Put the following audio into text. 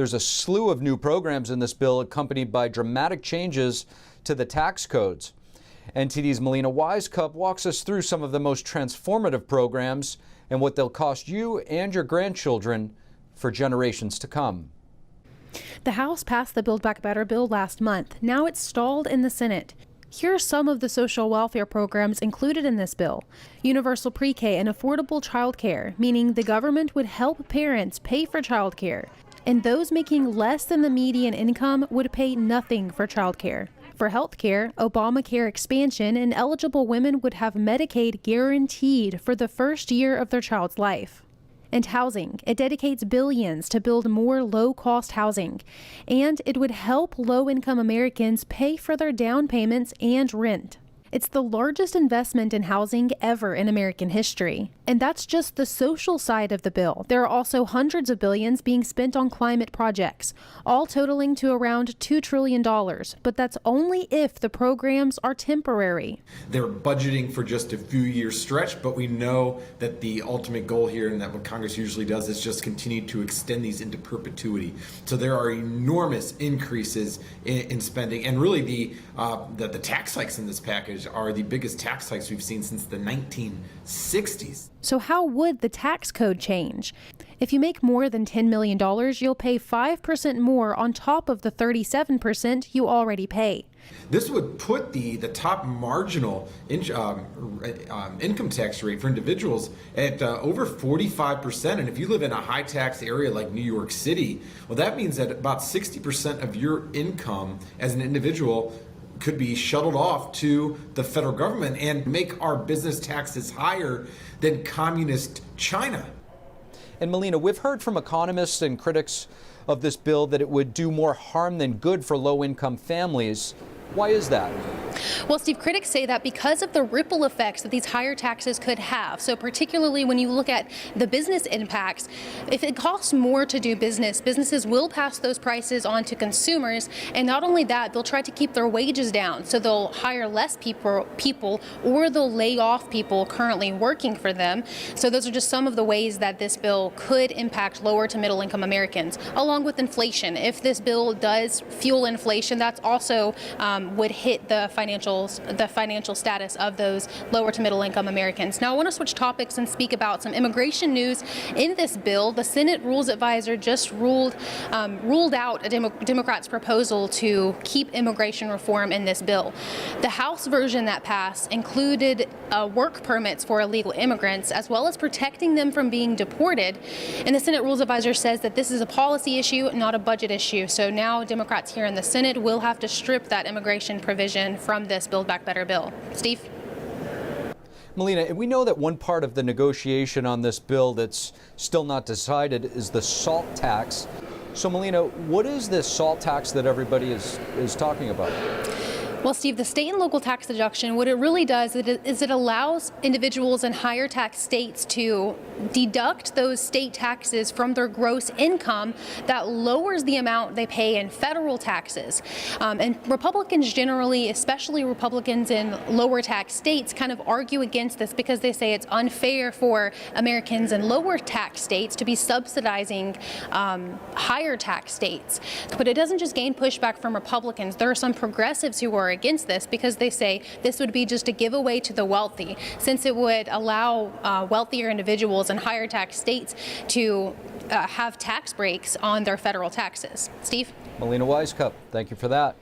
There's a slew of new programs in this bill accompanied by dramatic changes to the tax codes. NTD's Melina Wisecup walks us through some of the most transformative programs and what they'll cost you and your grandchildren for generations to come. The House passed the Build Back Better bill last month. Now it's stalled in the Senate. Here are some of the social welfare programs included in this bill. Universal pre-K and affordable child care, meaning the government would help parents pay for child care. And those making less than the median income would pay nothing for child care. For health care, Obama-Kar expansion, and eligible women would have Medicaid guaranteed for the first year of their child's life. And housing, it dedicates billions to build more low-cost housing. And it would help low-income Americans pay for their down payments and rent. It's the largest investment in housing ever in American history. And that's just the social side of the bill. There are also hundreds of billions being spent on climate projects, all totaling to around $2 trillion. But that's only if the programs are temporary. They're budgeting for just a few years stretch, but we know that the ultimate goal here, and that what Congress usually does, is just continue to extend these into perpetuity. So there are enormous increases in spending, and really the tax hikes in this package are the biggest tax hikes we've seen since the 1960s. So how would the tax code change? If you make more than $10 million, you'll pay 5% more on top of the 37% you already pay. This would put the top marginal income tax rate for individuals at over 45%. And if you live in a high tax area like New York City, well, that means that about 60% of your income as an individual could be shuttled off to the federal government and make our business taxes higher than communist China. And Melina, we've heard from economists and critics of this bill that it would do more harm than good for low-income families. Why is that? Well, Steve, critics say that because of the ripple effects that these higher taxes could have. So particularly when you look at the business impacts, if it costs more to do business, businesses will pass those prices on to consumers. And not only that, they'll try to keep their wages down. So they'll hire less people or they'll lay off people currently working for them. So those are just some of the ways that this bill could impact lower to middle income Americans, along with inflation. If this bill does fuel inflation, that's also would hit the financial status of those lower to middle income Americans. Now I want to switch topics and speak about some immigration news in this bill. The Senate Rules Advisor just ruled out a Democrats' proposal to keep immigration reform in this bill. The House version that passed included work permits for illegal immigrants, as well as protecting them from being deported. And the Senate Rules Advisor says that this is a policy issue, not a budget issue. So now Democrats here in the Senate will have to strip that immigration provision from this Build Back Better bill. Steve? Melina, we know that one part of the negotiation on this bill that's still not decided is the salt tax. So Melina, what is this salt tax that everybody is talking about? Well, Steve, the state and local tax deduction, what it really does is it allows individuals in higher tax states to deduct those state taxes from their gross income. That lowers the amount they pay in federal taxes. And Republicans generally, especially Republicans in lower tax states, kind of argue against this because they say it's unfair for Americans in lower tax states to be subsidizing higher tax states. But it doesn't just gain pushback from Republicans. There are some progressives who are against this because they say this would be just a giveaway to the wealthy, since it would allow wealthier individuals in higher tax states to have tax breaks on their federal taxes. Steve? Melina Wisecup, thank you for that.